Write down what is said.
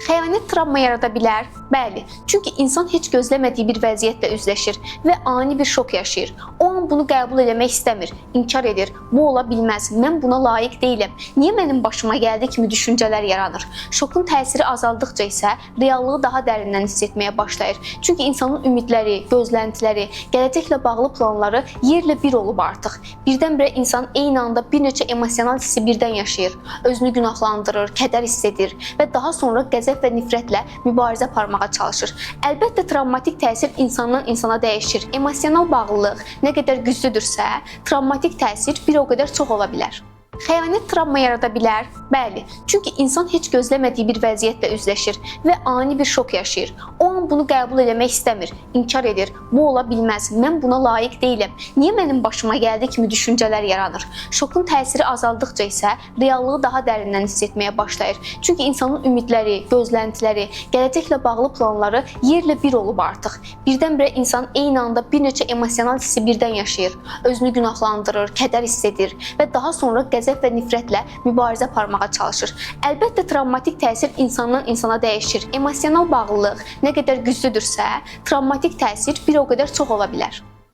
Xəyanət travma yarada bilər? Bəli, çünki insan heç gözləmədiyi bir vəziyyətlə üzləşir və ani bir şok yaşayır. O an bunu qəbul etmək istəmir, inkar edir. Bu ola bilməz, mən buna layiq deyiləm. Niyə mənim başıma gəldi kimi düşüncələr yaranır. Şokun təsiri azaldıqca isə reallığı daha dərindən hiss etməyə başlayır. Çünki insanın ümidləri, gözləntiləri, gələcəklə bağlı planları yerlə bir olub artıq. Birdən-birə insan eyni anda bir neçə emosional hissi birdən yaşayır. Özünü günahlandırır, kədər hiss edir və daha sonra qəzəb və nifrətlə mübarizə aparmağa çalışır. Əlbəttə, travmatik təsir insandan insana dəyişir. Emosional bağlılıq nə qədər güclüdürsə, travmatik təsir bir o qədər çox ola bilər. Xəyanət travma yarada bilər? Bəli, çünki insan heç gözləmədiyi bir vəziyyətlə üzləşir və ani bir şok yaşayır. O an bunu qəbul etmək istəmir, inkar edir. Bu ola bilməz, mən buna layiq deyiləm. Niyə mənim başıma gəldi kimi düşüncələr yaranır. Şokun təsiri azaldıqca isə reallığı daha dərindən hiss etməyə başlayır. Çünki insanın ümidləri, gözləntiləri, gələcəklə bağlı planları yerlə bir olub artıq. Birdən-birə insan eyni anda bir neçə emosional hissi birdən yaşayır. Özünü günahlandırır, kədər hiss edir və daha sonra qəzəb və nifrətlə mübarizə aparmağa çalışır. Əlbəttə, travmatik təsir insandan insana dəyişir. Emosional bağlılıq nə qədər güclüdürsə, travmatik təsir bir o qədər çox ola bilər.